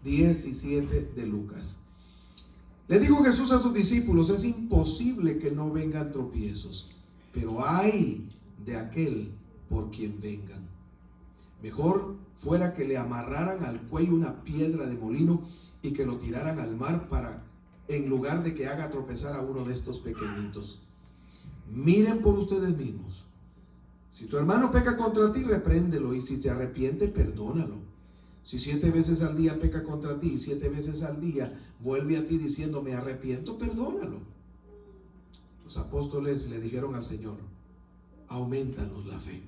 17 de Lucas. Le dijo Jesús a sus discípulos: es imposible que no vengan tropiezos, pero ay de aquel por quien vengan. Mejor fuera que le amarraran al cuello una piedra de molino y que lo tiraran al mar, en lugar de que haga tropezar a uno de estos pequeñitos. Miren por ustedes mismos. Si tu hermano peca contra ti, repréndelo, y si te arrepiente, perdónalo. Si 7 veces al día peca contra ti y 7 veces al día vuelve a ti diciendo me arrepiento, perdónalo. Los apóstoles le dijeron al Señor: aumentanos la fe.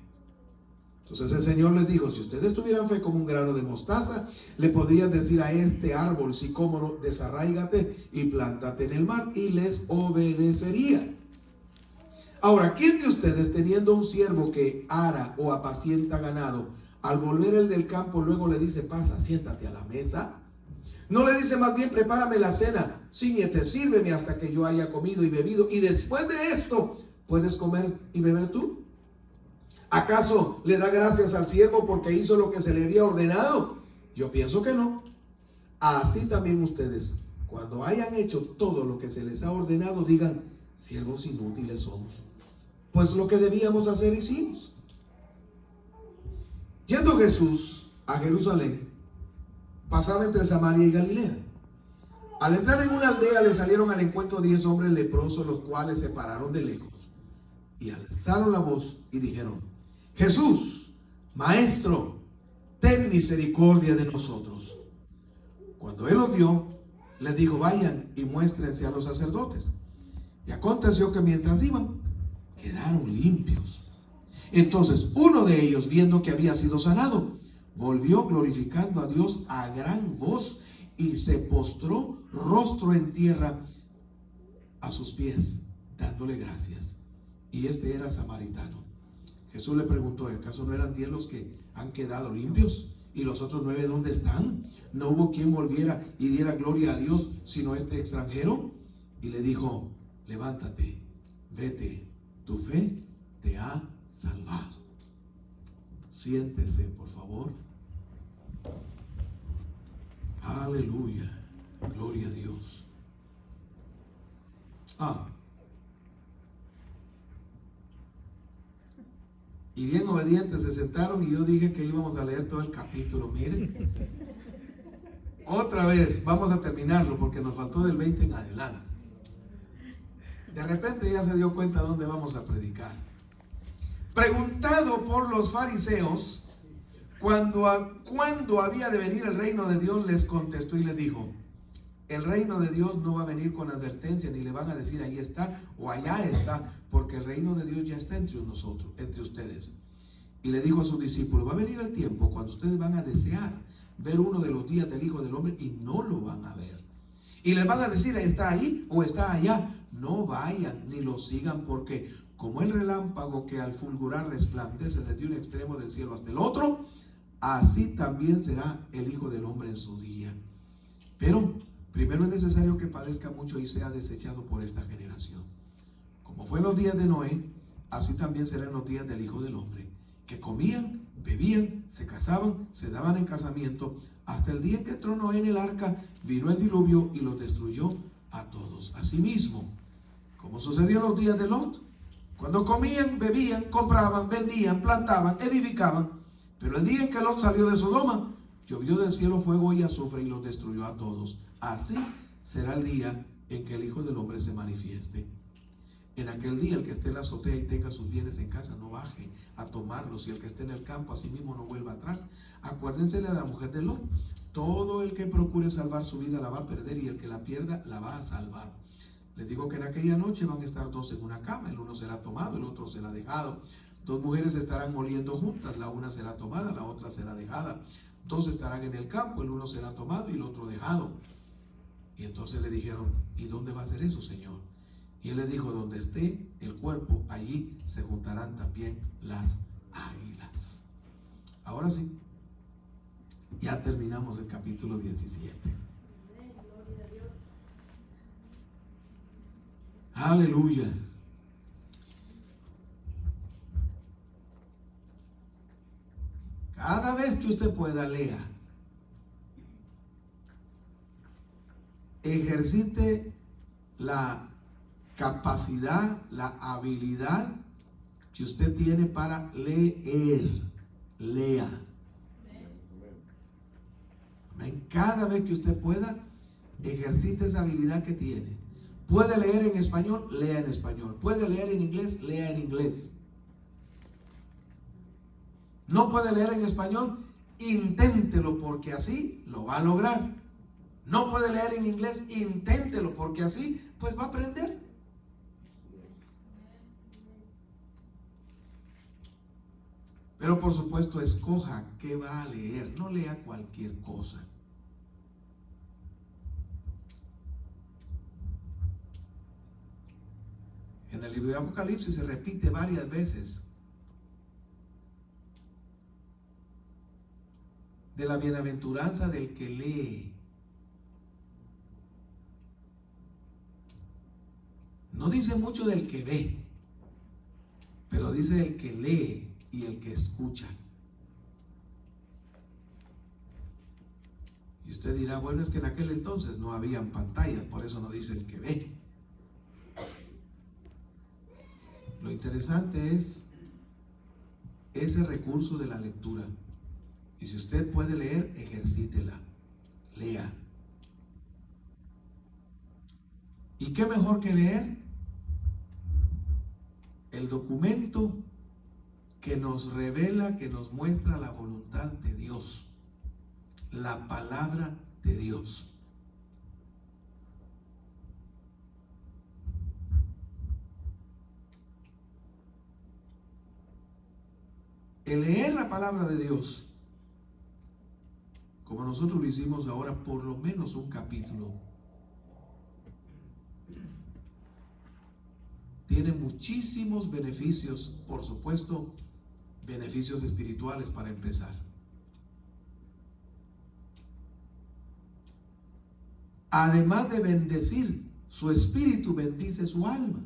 Entonces el Señor les dijo: si ustedes tuvieran fe como un grano de mostaza, le podrían decir a este árbol sicómoro: desarráigate y plántate en el mar, y les obedecería. Ahora, ¿quién de ustedes, teniendo un siervo que ara o apacienta ganado, al volver el del campo luego le dice: pasa, siéntate a la mesa? No le dice más bien: prepárame la cena, cíñete, sírveme hasta que yo haya comido y bebido, y después de esto puedes comer y beber tú. ¿Acaso le da gracias al siervo porque hizo lo que se le había ordenado? Yo pienso que no. Así también ustedes, cuando hayan hecho todo lo que se les ha ordenado, digan: siervos inútiles somos, pues lo que debíamos hacer hicimos. Yendo Jesús a Jerusalén, pasaba entre Samaria y Galilea. Al entrar en una aldea, le salieron al encuentro 10 hombres leprosos, los cuales se pararon de lejos y alzaron la voz y dijeron: Jesús, Maestro, ten misericordia de nosotros. Cuando él los vio, les dijo: vayan y muéstrense a los sacerdotes. Y aconteció que mientras iban, quedaron limpios. Entonces uno de ellos, viendo que había sido sanado, volvió glorificando a Dios a gran voz y se postró rostro en tierra a sus pies, dándole gracias. Y este era samaritano. Jesús le preguntó: ¿acaso no eran 10 los que han quedado limpios? ¿Y los otros 9 dónde están? ¿No hubo quien volviera y diera gloria a Dios sino este extranjero? Y le dijo: levántate, vete, tu fe te ha salvado. Siéntese, por favor. Aleluya, gloria a Dios. Y bien obedientes se sentaron, y yo dije que íbamos a leer todo el capítulo. Miren, otra vez vamos a terminarlo porque nos faltó del 20 en adelante. De repente ya se dio cuenta dónde vamos a predicar. Preguntado por los fariseos cuándo había de venir el reino de Dios, les contestó y les dijo: el reino de Dios no va a venir con advertencia, ni le van a decir ahí está o allá está, porque el reino de Dios ya está entre nosotros, entre ustedes. Y le dijo a sus discípulos: va a venir el tiempo cuando ustedes van a desear ver uno de los días del Hijo del Hombre y no lo van a ver. Y les van a decir: está ahí o está allá. No vayan ni lo sigan, porque como el relámpago que al fulgurar resplandece desde un extremo del cielo hasta el otro, así también será el Hijo del Hombre en su día. Pero primero es necesario que padezca mucho y sea desechado por esta generación. Como fue en los días de Noé, así también será en los días del Hijo del Hombre, que comían, bebían, se casaban, se daban en casamiento, hasta el día en que entró Noé en el arca, vino el diluvio y los destruyó a todos. Asimismo, como sucedió en los días de Lot, cuando comían, bebían, compraban, vendían, plantaban, edificaban. Pero el día en que Lot salió de Sodoma, llovió del cielo fuego y azufre y los destruyó a todos. Así será el día en que el Hijo del Hombre se manifieste. En aquel día, el que esté en la azotea y tenga sus bienes en casa, no baje a tomarlos, y el que esté en el campo, asimismo no vuelva atrás. Acuérdense de la mujer de Lot: todo el que procure salvar su vida la va a perder, y el que la pierda la va a salvar. Les digo que en aquella noche van a estar 2 en una cama, el uno será tomado, el otro será dejado. 2 mujeres estarán moliendo juntas, la una será tomada, la otra será dejada. 2 estarán en el campo, el uno será tomado y el otro dejado. Y entonces le dijeron: ¿y dónde va a ser eso, Señor? Y él le dijo: donde esté el cuerpo, allí se juntarán también las águilas. Ahora sí, ya terminamos el capítulo 17. Aleluya. Cada vez que usted pueda, lea. ejercite la capacidad, la habilidad que usted tiene para leer. Lea. Amén. Cada vez que usted pueda, ejercite esa habilidad que tiene. Puede leer en español, lea en español. Puede leer en inglés, lea en inglés. No puede leer en español, inténtelo, porque así lo va a lograr. No puede leer en inglés, inténtelo, porque así pues va a aprender. Pero por supuesto, escoja qué va a leer. No lea cualquier cosa. En el libro de Apocalipsis se repite varias veces de la bienaventuranza del que lee. No dice mucho del que ve, pero dice del que lee y el que escucha. Y usted dirá, bueno, es que en aquel entonces no habían pantallas, por eso no dice el que ve. Lo interesante es ese recurso de la lectura. Y si usted puede leer, ejercítela, lea. ¿Y qué mejor que leer? El documento que nos revela, que nos muestra la voluntad de Dios, la palabra de Dios. El leer la palabra de Dios, como nosotros lo hicimos ahora, por lo menos un capítulo, tiene muchísimos beneficios, por supuesto, beneficios espirituales para empezar. Además de bendecir, su espíritu bendice su alma.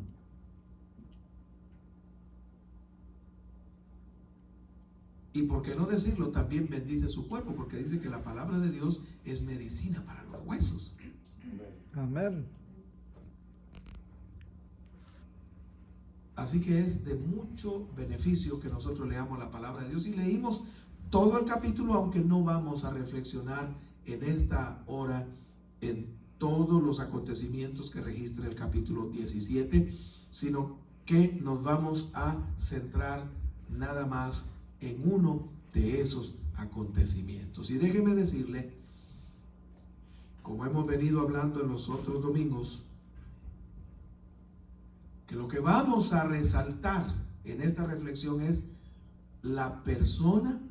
Y por qué no decirlo, también bendice su cuerpo, porque dice que la palabra de Dios es medicina para los huesos. Amén. Así que es de mucho beneficio que nosotros leamos la palabra de Dios. Y leímos todo el capítulo, aunque no vamos a reflexionar en esta hora en todos los acontecimientos que registra el capítulo 17, sino que nos vamos a centrar nada más en uno de esos acontecimientos. Y déjeme decirle, como hemos venido hablando en los otros domingos, que lo que vamos a resaltar en esta reflexión es la persona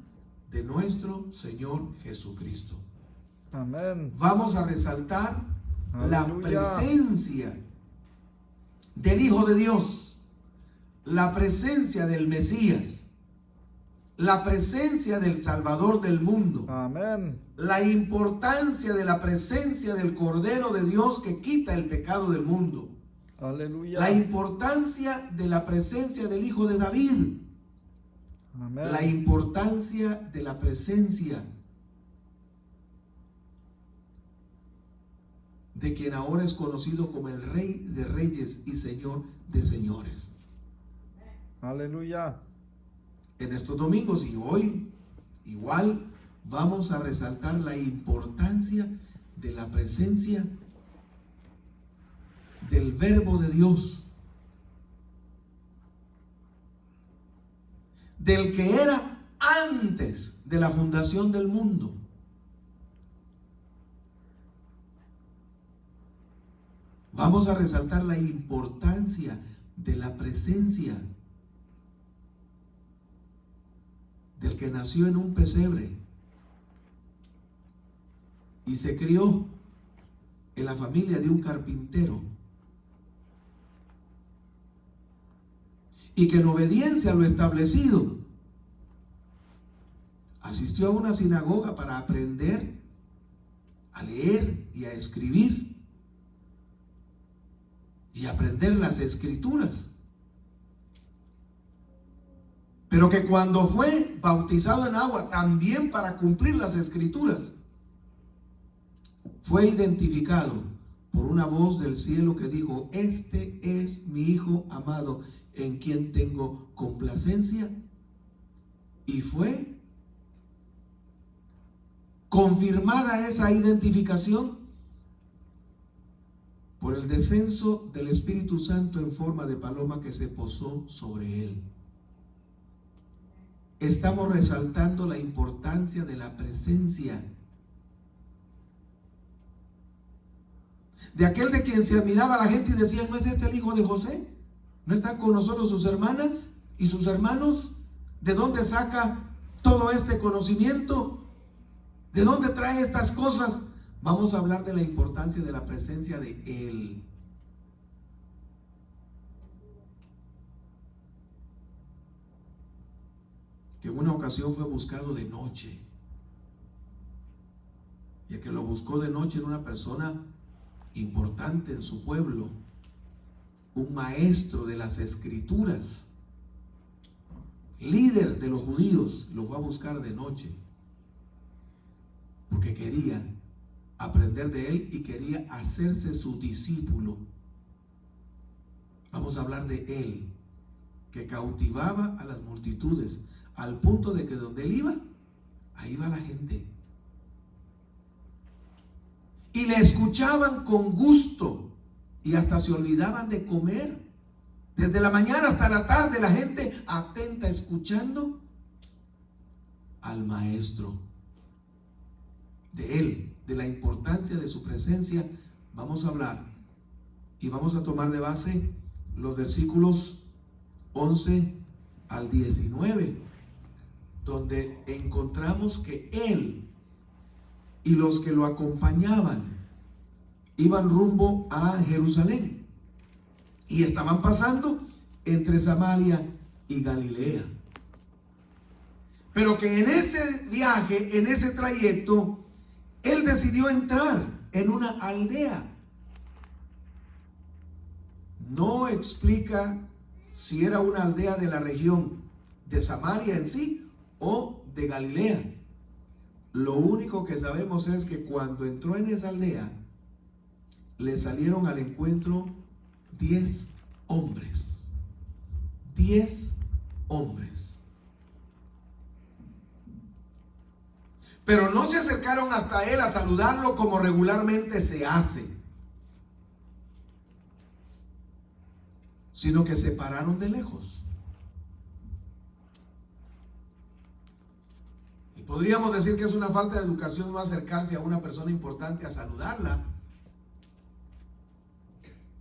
de nuestro Señor Jesucristo. Amén. Vamos a resaltar la Aleluya. presencia del Hijo de Dios, la presencia del Mesías, la presencia del Salvador del mundo, Amén. la importancia de la presencia del Cordero de Dios que quita el pecado del mundo, Aleluya. la importancia de la presencia del Hijo de David, Amén. la importancia de la presencia de quien ahora es conocido como el Rey de Reyes y Señor de Señores. Aleluya. En estos domingos y hoy igual vamos a resaltar la importancia de la presencia del Verbo de Dios, del que era antes de la fundación del mundo. Vamos a resaltar la importancia de la presencia del que nació en un pesebre y se crió en la familia de un carpintero, y que en obediencia a lo establecido asistió a una sinagoga para aprender a leer y a escribir y aprender las escrituras, pero que cuando fue bautizado en agua también para cumplir las escrituras, fue identificado por una voz del cielo que dijo: este es mi Hijo amado, en quien tengo complacencia. Y fue confirmada esa identificación por el descenso del Espíritu Santo en forma de paloma que se posó sobre él. Estamos resaltando la importancia de la presencia de aquel de quien se admiraba la gente y decía: ¿no es este el hijo de José? ¿No están con nosotros sus hermanas y sus hermanos? ¿De dónde saca todo este conocimiento? ¿De dónde trae estas cosas? Vamos a hablar de la importancia de la presencia de Él. Que en una ocasión fue buscado de noche. Y el que lo buscó de noche era una persona importante en su pueblo, un maestro de las escrituras, líder de los judíos. Lo fue a buscar de noche porque quería aprender de él y quería hacerse su discípulo. Vamos a hablar de él, que cautivaba a las multitudes al punto de que donde él iba, ahí va la gente. Y le escuchaban con gusto y hasta se olvidaban de comer. Desde la mañana hasta la tarde la gente atenta escuchando al maestro. De él, de la importancia de su presencia, vamos a hablar. Y vamos a tomar de base los versículos 11 al 19, donde encontramos que él y los que lo acompañaban iban rumbo a Jerusalén y estaban pasando entre Samaria y Galilea. Pero que en ese viaje, en ese trayecto, él decidió entrar en una aldea. No explica si era una aldea de la región de Samaria en sí o de Galilea. Lo único que sabemos es que cuando entró en esa aldea, le salieron al encuentro 10 hombres. 10 hombres. Pero no se acercaron hasta él a saludarlo como regularmente se hace, sino que se pararon de lejos. Y podríamos decir que es una falta de educación no acercarse a una persona importante a saludarla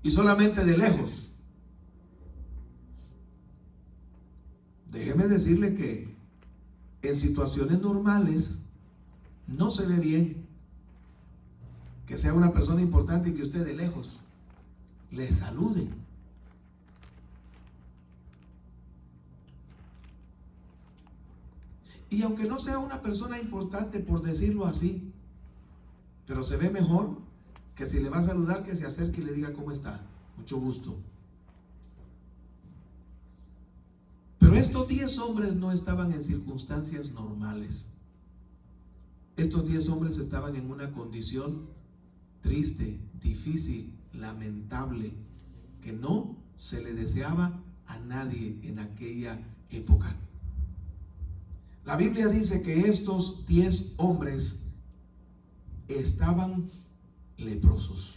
y solamente de lejos. Déjeme decirle que en situaciones normales no se ve bien que sea una persona importante y que usted de lejos le salude. Y aunque no sea una persona importante, por decirlo así, pero se ve mejor que si le va a saludar, que se acerque y le diga: ¿cómo está? Mucho gusto. Pero estos 10 hombres no estaban en circunstancias normales. Estos 10 hombres estaban en una condición triste, difícil, lamentable, que no se le deseaba a nadie en aquella época. La Biblia dice que estos 10 hombres estaban leprosos.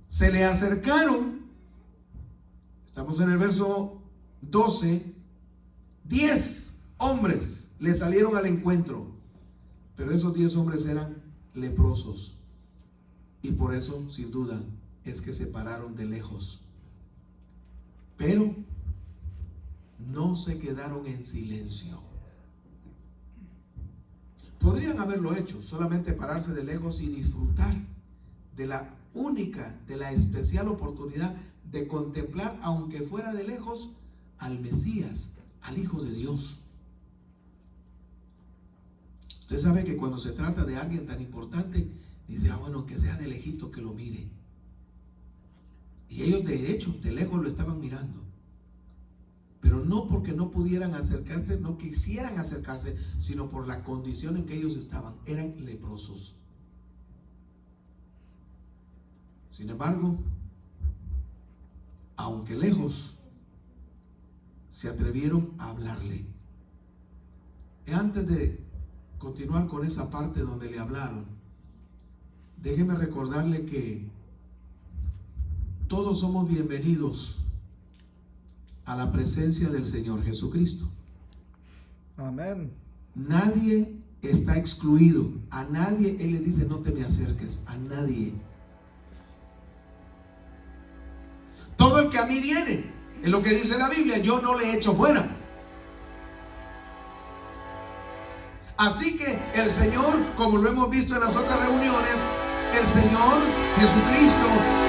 Se le acercaron, estamos en el verso 12, 10 hombres le salieron al encuentro, pero esos 10 hombres eran leprosos y por eso, sin duda, es que se pararon de lejos. Pero no se quedaron en silencio. Podrían haberlo hecho, solamente pararse de lejos y disfrutar de la única, de la especial oportunidad de contemplar, aunque fuera de lejos, al Mesías, al Hijo de Dios. Usted sabe que cuando se trata de alguien tan importante, dice: bueno, que sea de lejito, que lo mire. Y ellos de hecho, de lejos lo estaban mirando. Pero no porque no pudieran acercarse, no quisieran acercarse, sino por la condición en que ellos estaban. Eran leprosos. Sin embargo, aunque lejos, se atrevieron a hablarle. Y antes de continuar con esa parte donde le hablaron, déjeme recordarle que todos somos bienvenidos a la presencia del Señor Jesucristo. Amén. Nadie está excluido. A nadie Él le dice: no te me acerques. A nadie. Todo el que a mí viene, es lo que dice la Biblia, yo no le echo fuera. Así que el Señor, como lo hemos visto en las otras reuniones, el Señor Jesucristo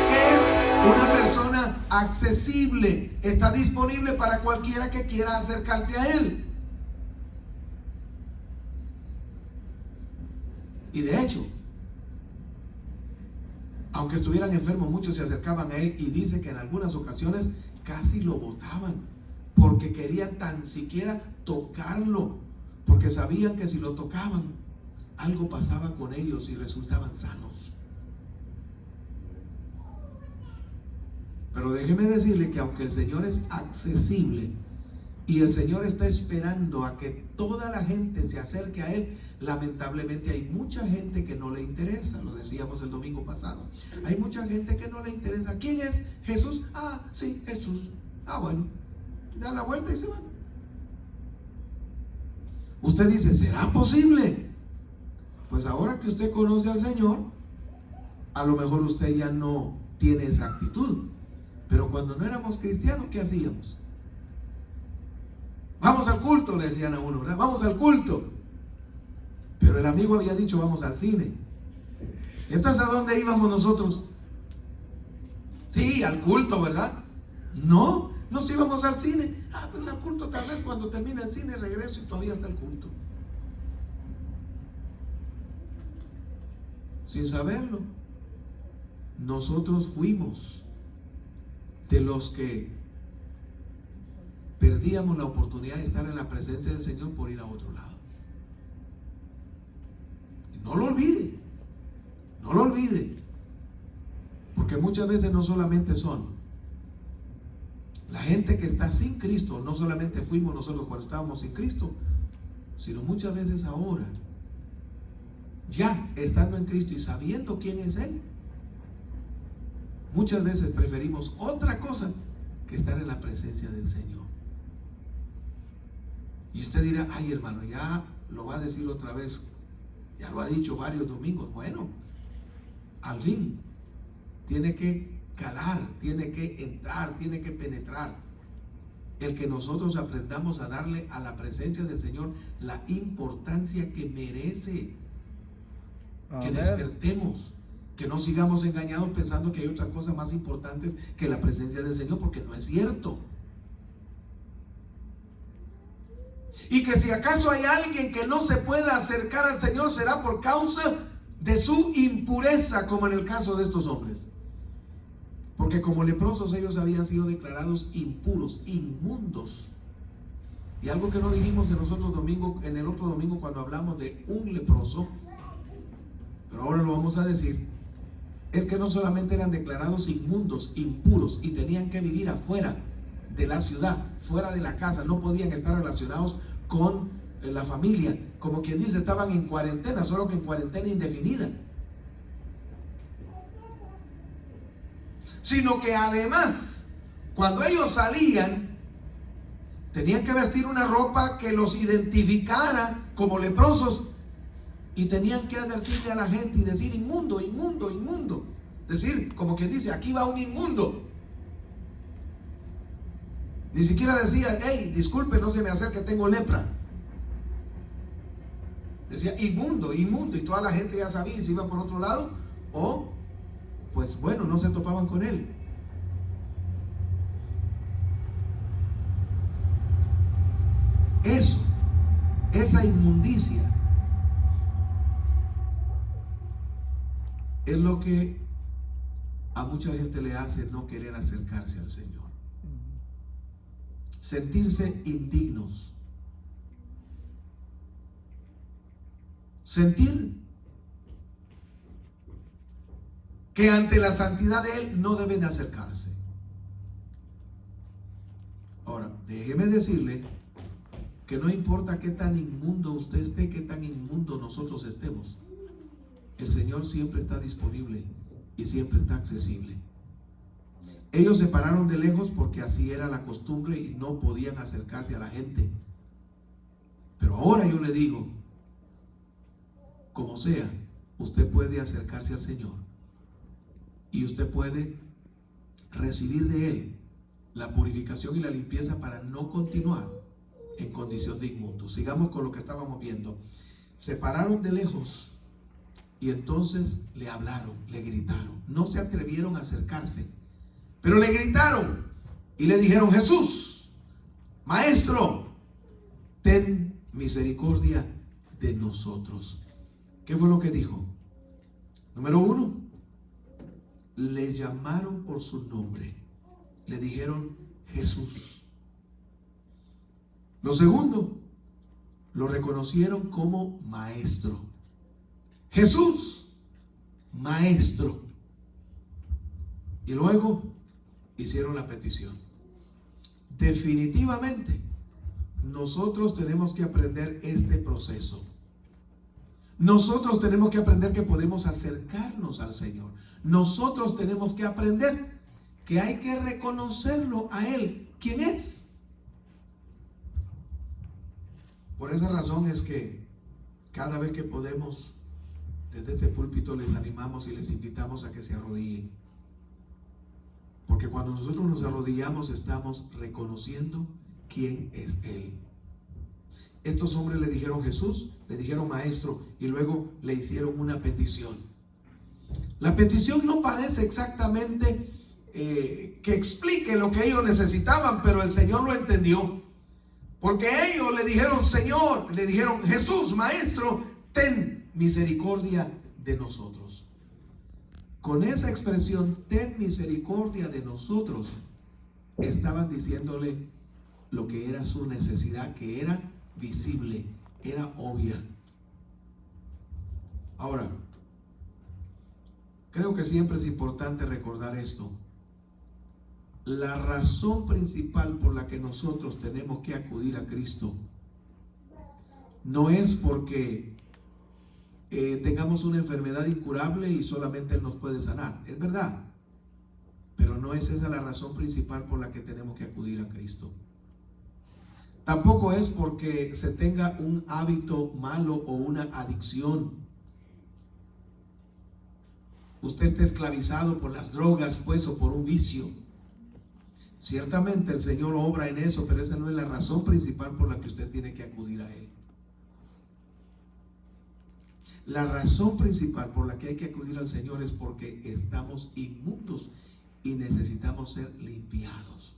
es una persona accesible. Está disponible para cualquiera que quiera acercarse a Él. Y de hecho, aunque estuvieran enfermos, muchos se acercaban a Él, y dice que en algunas ocasiones casi lo botaban porque querían tan siquiera tocarlo, porque sabían que si lo tocaban, algo pasaba con ellos y resultaban sanos. Pero déjeme decirle que aunque el Señor es accesible y el Señor está esperando a que toda la gente se acerque a Él, lamentablemente hay mucha gente que no le interesa. Lo decíamos el domingo pasado. Hay mucha gente que no le interesa. ¿Quién es Jesús? Ah, sí, Jesús. Ah, bueno, da la vuelta y se van. Usted dice: ¿será posible? Pues ahora que usted conoce al Señor, a lo mejor usted ya no tiene esa actitud. Pero cuando no éramos cristianos, ¿qué hacíamos? Vamos al culto, le decían a uno, ¿verdad? Vamos al culto. Pero el amigo había dicho: vamos al cine. Entonces, ¿a dónde íbamos nosotros? Sí, al culto, ¿verdad? No, nos íbamos al cine. Ah, pues al culto, tal vez cuando termine el cine regreso y todavía está el culto. Sin saberlo, nosotros fuimos de los que perdíamos la oportunidad de estar en la presencia del Señor por ir a otro lado. Y no lo olvide, no lo olvide, porque muchas veces no solamente son la gente que está sin Cristo, no solamente fuimos nosotros cuando estábamos sin Cristo, sino muchas veces ahora, ya estando en Cristo y sabiendo quién es Él, muchas veces preferimos otra cosa que estar en la presencia del Señor. Y usted dirá: ay, hermano, ya lo va a decir otra vez, ya lo ha dicho varios domingos. Bueno, al fin tiene que calar, tiene que entrar, tiene que penetrar el que nosotros aprendamos a darle a la presencia del Señor la importancia que merece. Amén. Que despertemos, que no sigamos engañados pensando que hay otras cosas más importantes que la presencia del Señor, porque no es cierto. Y que si acaso hay alguien que no se pueda acercar al Señor, será por causa de su impureza, como en el caso de estos hombres. Porque como leprosos ellos habían sido declarados impuros, inmundos. Y algo que no dijimos en nosotros en el otro domingo cuando hablamos de un leproso, pero ahora lo vamos a decir, es que no solamente eran declarados inmundos, impuros, y tenían que vivir afuera de la ciudad, fuera de la casa, no podían estar relacionados con la familia, como quien dice, estaban en cuarentena, solo que en cuarentena indefinida, sino que además, cuando ellos salían, tenían que vestir una ropa que los identificara como leprosos, y tenían que advertirle a la gente y decir: inmundo, inmundo, inmundo. Decir, como quien dice: aquí va un inmundo. Ni siquiera decía: hey, disculpe, no se me acerque, tengo lepra. Decía: inmundo, inmundo, y toda la gente ya sabía y se iba por otro lado, o pues bueno, no se topaban con él. Eso, esa inmundicia, es lo que a mucha gente le hace no querer acercarse al Señor. Sentirse indignos. Sentir que ante la santidad de Él no deben de acercarse. Ahora, déjeme decirle que no importa qué tan inmundo usted esté, qué tan inmundo nosotros estemos, el Señor siempre está disponible y siempre está accesible. Ellos se pararon de lejos porque así era la costumbre y no podían acercarse a la gente. Pero ahora yo le digo, como sea, usted puede acercarse al Señor y usted puede recibir de Él la purificación y la limpieza para no continuar en condición de inmundo. Sigamos con lo que estábamos viendo. Se pararon de lejos y entonces le hablaron, le gritaron. No se atrevieron a acercarse, pero le gritaron y le dijeron: Jesús, Maestro, ten misericordia de nosotros. ¿Qué fue lo que dijo? Número 1, le llamaron por su nombre. Le dijeron Jesús. Lo segundo, lo reconocieron como Maestro. Jesús, Maestro. Y luego hicieron la petición. Definitivamente, nosotros tenemos que aprender este proceso. Nosotros tenemos que aprender que podemos acercarnos al Señor. Nosotros tenemos que aprender que hay que reconocerlo a Él, ¿quién es? Por esa razón es que cada vez que podemos, desde este púlpito les animamos y les invitamos a que se arrodillen. Porque cuando nosotros nos arrodillamos estamos reconociendo quién es Él. Estos hombres le dijeron Jesús, le dijeron Maestro y luego le hicieron una petición. La petición no parece exactamente que explique lo que ellos necesitaban, pero el Señor lo entendió. Porque ellos le dijeron Señor, le dijeron Jesús, Maestro, ten misericordia de nosotros. Con esa expresión, ten misericordia de nosotros, estaban diciéndole lo que era su necesidad, que era visible, era obvia. Ahora, creo que siempre es importante recordar esto. La razón principal por la que nosotros tenemos que acudir a Cristo no es porque tengamos una enfermedad incurable y solamente Él nos puede sanar. Es verdad, pero no es esa la razón principal por la que tenemos que acudir a Cristo. Tampoco es porque se tenga un hábito malo o una adicción. Usted está esclavizado por las drogas, pues, o por un vicio. Ciertamente el Señor obra en eso, pero esa no es la razón principal por la que usted tiene que acudir a Él. La razón principal por la que hay que acudir al Señor es porque estamos inmundos y necesitamos ser limpiados.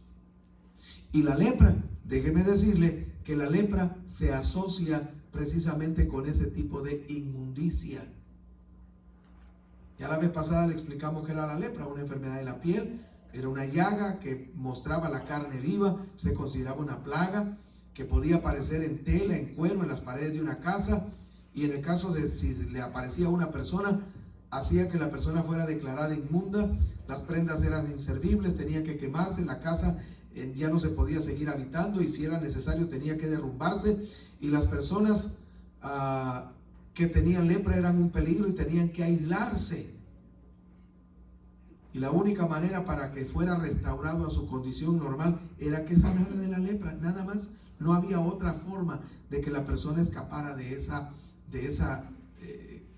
Y la lepra, déjeme decirle que la lepra se asocia precisamente con ese tipo de inmundicia. Ya la vez pasada le explicamos que era la lepra, una enfermedad de la piel. Era una llaga que mostraba la carne viva, se consideraba una plaga que podía aparecer en tela, en cuero, en las paredes de una casa, y en el caso de si le aparecía a una persona, hacía que la persona fuera declarada inmunda, las prendas eran inservibles, tenía que quemarse, la casa ya no se podía seguir habitando y si era necesario tenía que derrumbarse, y las personas que tenían lepra eran un peligro y tenían que aislarse. Y la única manera para que fuera restaurado a su condición normal era que sanara de la lepra, nada más. No había otra forma de que la persona escapara de esa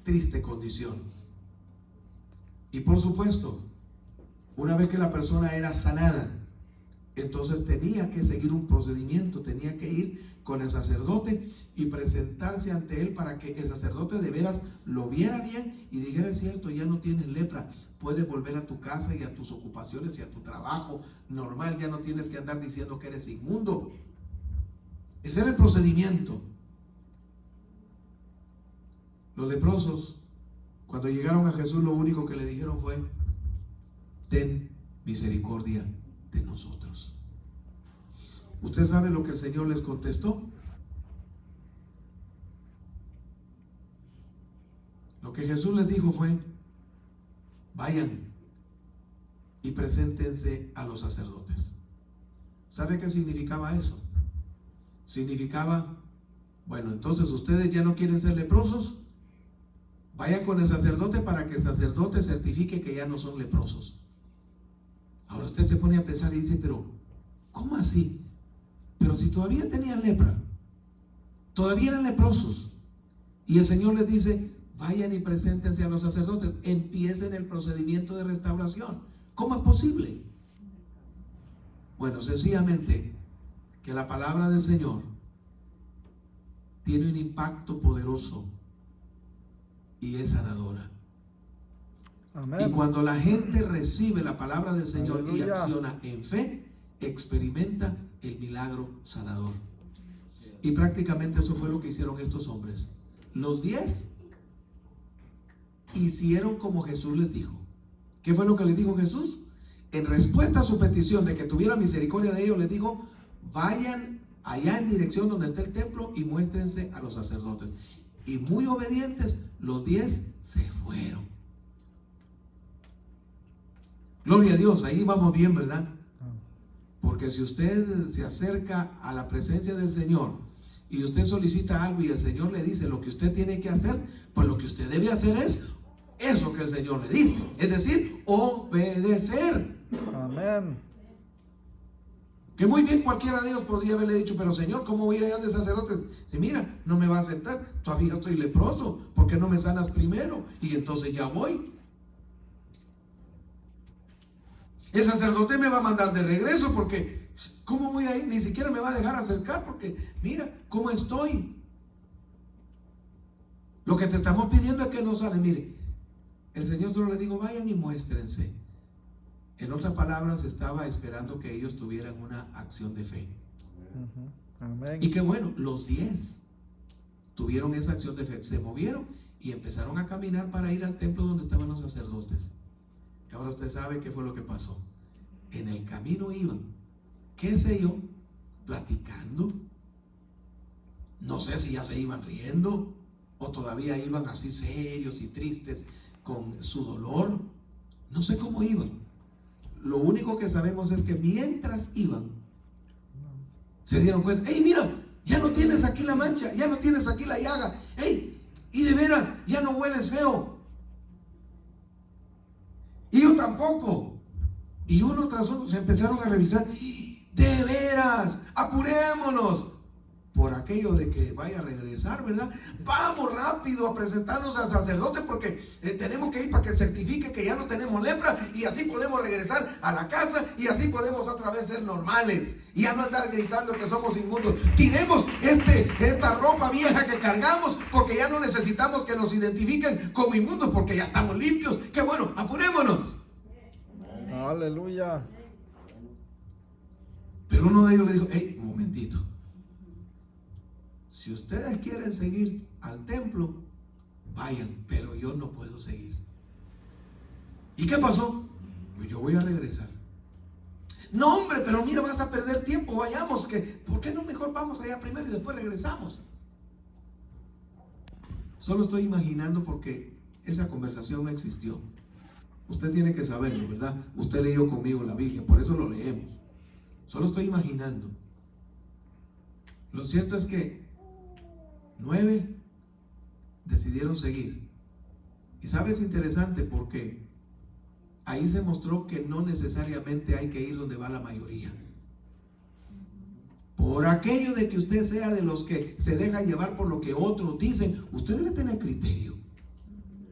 triste condición. Y por supuesto, una vez que la persona era sanada, entonces tenía que seguir un procedimiento, tenía que ir con el sacerdote y presentarse ante él para que el sacerdote de veras lo viera bien y dijera: es cierto, ya no tienes lepra, puedes volver a tu casa y a tus ocupaciones y a tu trabajo normal, ya no tienes que andar diciendo que eres inmundo. Ese era el procedimiento. Los leprosos, cuando llegaron a Jesús, lo único que le dijeron fue: ten misericordia de nosotros. ¿Usted sabe lo que el Señor les contestó? Lo que Jesús les dijo fue: vayan y preséntense a los sacerdotes. ¿Sabe qué significaba eso? Significaba, bueno, entonces ustedes ya no quieren ser leprosos, vayan con el sacerdote para que el sacerdote certifique que ya no son leprosos. Ahora usted se pone a pensar y dice, pero ¿cómo así? Pero si todavía tenían lepra, todavía eran leprosos, y el Señor les dice, vayan y preséntense a los sacerdotes, empiecen el procedimiento de restauración. ¿Cómo es posible? Bueno, sencillamente que la palabra del Señor tiene un impacto poderoso y es sanadora. Amén. Y cuando la gente recibe la palabra del Señor y Aleluya. acciona en fe, experimenta el milagro sanador. Y prácticamente eso fue lo que hicieron estos hombres. Los 10 hicieron como Jesús les dijo. ¿Qué fue lo que les dijo Jesús? En respuesta a su petición de que tuviera misericordia de ellos, les dijo, vayan allá en dirección donde está el templo y muéstrense a los sacerdotes. Y muy obedientes, los 10 se fueron. Gloria a Dios, ahí vamos bien, ¿verdad? Porque si usted se acerca a la presencia del Señor y usted solicita algo y el Señor le dice lo que usted tiene que hacer, pues lo que usted debe hacer es eso que el Señor le dice, es decir, obedecer. Amén. Que muy bien cualquiera de ellos podría haberle dicho, pero Señor, ¿cómo voy a ir allá de sacerdotes? Y mira, no me va a aceptar, todavía estoy leproso, ¿por qué no me sanas primero? Y entonces ya voy. El sacerdote me va a mandar de regreso porque ¿cómo voy a ir? Ni siquiera me va a dejar acercar porque mira cómo estoy. Lo que te estamos pidiendo es que no salen. Mire, el Señor solo le dijo, vayan y muéstrense. En otras palabras, estaba esperando que ellos tuvieran una acción de fe. Amén. Y qué bueno, los 10 tuvieron esa acción de fe, se movieron y empezaron a caminar para ir al templo donde estaban los sacerdotes. Y ahora usted sabe qué fue lo que pasó. En el camino iban, qué sé yo, platicando. No sé si ya se iban riendo o todavía iban así serios y tristes con su dolor. No sé cómo iban. Lo único que sabemos es que mientras iban, se dieron cuenta, hey, mira, ya no tienes aquí la mancha, ya no tienes aquí la llaga, hey, y de veras, ya no hueles feo. Y yo tampoco. Y uno tras uno se empezaron a revisar, de veras, apurémonos. Por aquello de que vaya a regresar, ¿verdad? Vamos rápido a presentarnos al sacerdote porque tenemos que ir para que certifique que ya no tenemos lepra y así podemos regresar a la casa y así podemos otra vez ser normales y ya no andar gritando que somos inmundos. Tiremos esta ropa vieja que cargamos porque ya no necesitamos que nos identifiquen como inmundos porque ya estamos limpios. ¡Qué bueno! ¡Apurémonos! Aleluya. Pero uno de ellos le dijo, hey, un momentito. Si ustedes quieren seguir al templo, vayan, pero yo no puedo seguir. ¿Y qué pasó? Pues yo voy a regresar. No, hombre, pero mira, vas a perder tiempo, vayamos, ¿por qué no mejor vamos allá primero y después regresamos? Solo estoy imaginando porque esa conversación no existió. Usted tiene que saberlo, ¿verdad? Usted leyó conmigo la Biblia, por eso lo leemos. Solo estoy imaginando. Lo cierto es que 9 decidieron seguir. Y sabes, interesante porque ahí se mostró que no necesariamente hay que ir donde va la mayoría. Por aquello de que usted sea de los que se deja llevar por lo que otros dicen, usted debe tener criterio.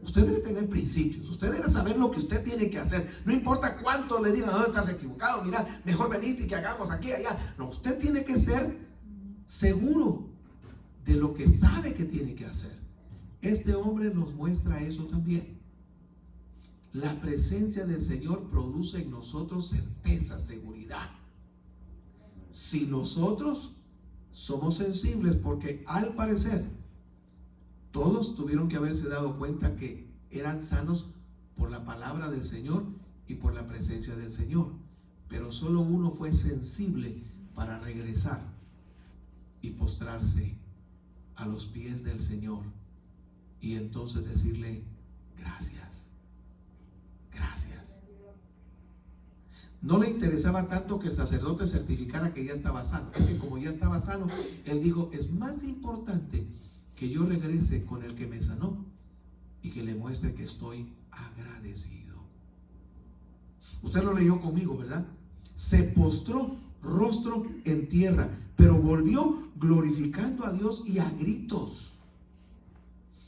Usted debe tener principios. Usted debe saber lo que usted tiene que hacer. No importa cuánto le digan, no, estás equivocado, mira, mejor venite y que hagamos aquí, allá. No, usted tiene que ser seguro de lo que sabe que tiene que hacer. Este hombre nos muestra eso también. La presencia del Señor produce en nosotros certeza, seguridad. Si nosotros somos sensibles, porque al parecer todos tuvieron que haberse dado cuenta que eran sanos por la palabra del Señor y por la presencia del Señor, pero solo uno fue sensible para regresar y postrarse a los pies del Señor y entonces decirle gracias, no le interesaba tanto que el sacerdote certificara que ya estaba sano. Es que como ya estaba sano, él dijo, es más importante que yo regrese con el que me sanó y que le muestre que estoy agradecido. Usted lo leyó conmigo, ¿verdad? Se postró rostro en tierra, pero volvió glorificando a Dios y a gritos.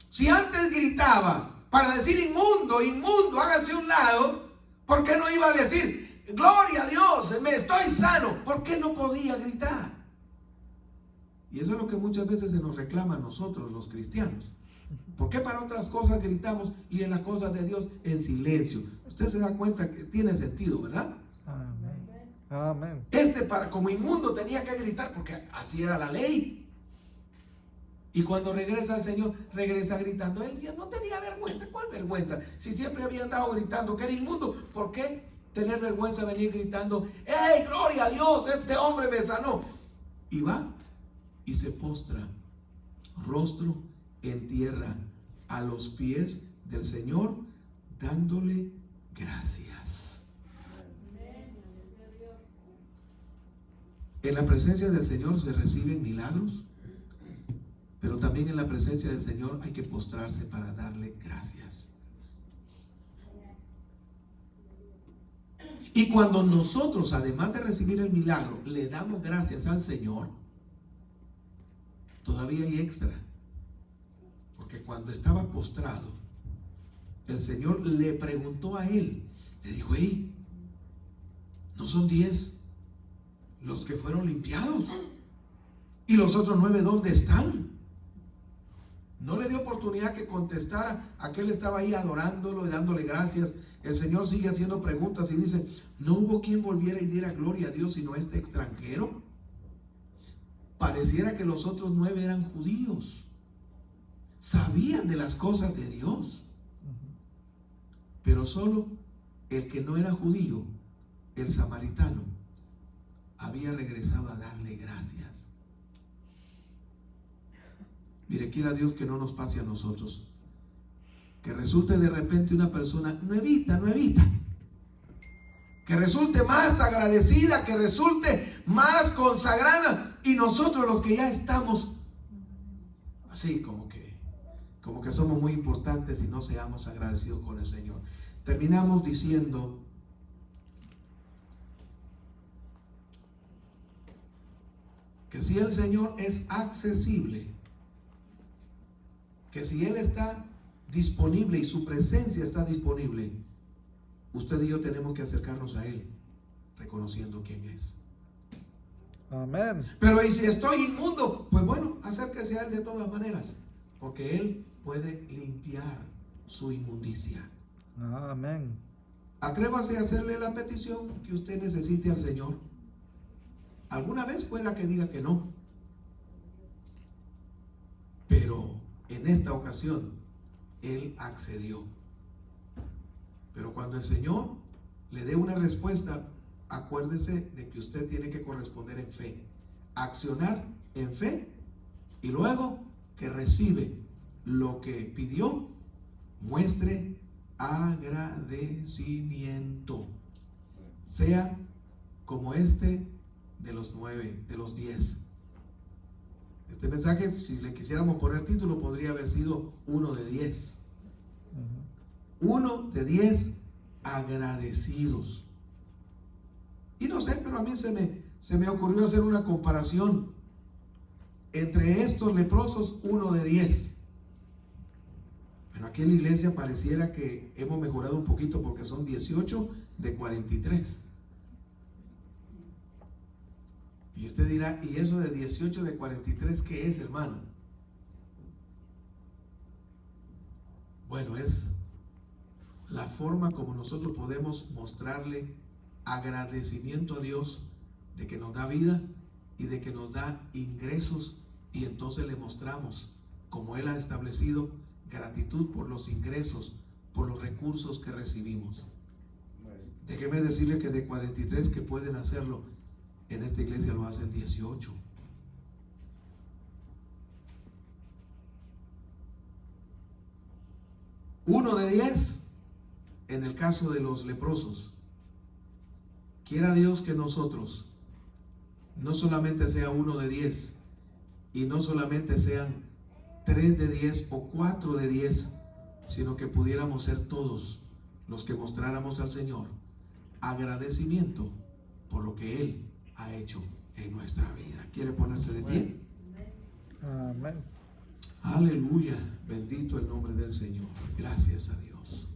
Si antes gritaba para decir inmundo, inmundo, háganse un lado, ¿por qué no iba a decir gloria a Dios, me estoy sano? ¿Por qué no podía gritar? Y eso es lo que muchas veces se nos reclama a nosotros los cristianos. ¿Por qué para otras cosas gritamos y en las cosas de Dios en silencio? Usted se da cuenta que tiene sentido, ¿verdad? Amén. Amén. Para como inmundo tenía que gritar porque así era la ley. Y cuando regresa al Señor, regresa gritando. Él ya no tenía vergüenza. ¿Cuál vergüenza? Si siempre había andado gritando que era inmundo, ¿por qué tener vergüenza venir gritando, ¡hey, gloria a Dios, este hombre me sanó! Y va y se postra rostro en tierra a los pies del Señor, dándole gracias. En la presencia del Señor se reciben milagros, pero también en la presencia del Señor hay que postrarse para darle gracias. Y cuando nosotros, además de recibir el milagro, le damos gracias al Señor, todavía hay extra. Porque cuando estaba postrado, el Señor le preguntó a él, le dijo, hey, ¿no son 10 los que fueron limpiados? ¿Y los otros 9 dónde están? No le dio oportunidad que contestara. Aquel estaba ahí adorándolo y dándole gracias. El Señor sigue haciendo preguntas y dice, ¿no hubo quien volviera y diera gloria a Dios sino este extranjero? Pareciera que los otros 9 eran judíos, sabían de las cosas de Dios, pero solo el que no era judío, el samaritano, había regresado a darle gracias. Mire, quiera Dios que no nos pase a nosotros, que resulte de repente una persona nuevita, que resulte más agradecida, que resulte más consagrada, y nosotros los que ya estamos así como que somos muy importantes y no seamos agradecidos con el Señor. Terminamos diciendo que si el Señor es accesible, que si Él está disponible y su presencia está disponible, usted y yo tenemos que acercarnos a Él reconociendo quién es. Amén. Pero y si estoy inmundo, pues bueno, acérquese a Él de todas maneras, porque Él puede limpiar su inmundicia. Amén. Atrévase a hacerle la petición que usted necesite al Señor. Alguna vez pueda que diga que no, pero en esta ocasión Él accedió. Pero cuando el Señor le dé una respuesta, acuérdese de que usted tiene que corresponder en fe, accionar en fe, y luego que recibe lo que pidió, muestre agradecimiento. Sea como este de los 9, de los 10. Este mensaje, si le quisiéramos poner título, podría haber sido 1 de 10. 1 de 10 agradecidos. Y no sé, pero a mí se me ocurrió hacer una comparación entre estos leprosos, 1 de 10. Pero aquí en la iglesia pareciera que hemos mejorado un poquito porque son 18 de 43. Y usted dirá, ¿y eso de 18 de 43 qué es, hermano? Bueno, es la forma como nosotros podemos mostrarle agradecimiento a Dios de que nos da vida y de que nos da ingresos, y entonces le mostramos, como Él ha establecido, gratitud por los ingresos, por los recursos que recibimos. Déjeme decirle que de 43 que pueden hacerlo, en esta iglesia lo hacen 18. Uno de 10 en el caso de los leprosos. quiera Dios que nosotros no solamente sea 1 de 10 y no solamente sean 3 de 10 o 4 de 10, sino que pudiéramos ser todos los que mostráramos al Señor agradecimiento por lo que Él ha hecho en nuestra vida. ¿Quiere ponerse de pie? Amén. Aleluya, bendito el nombre del Señor. Gracias a Dios.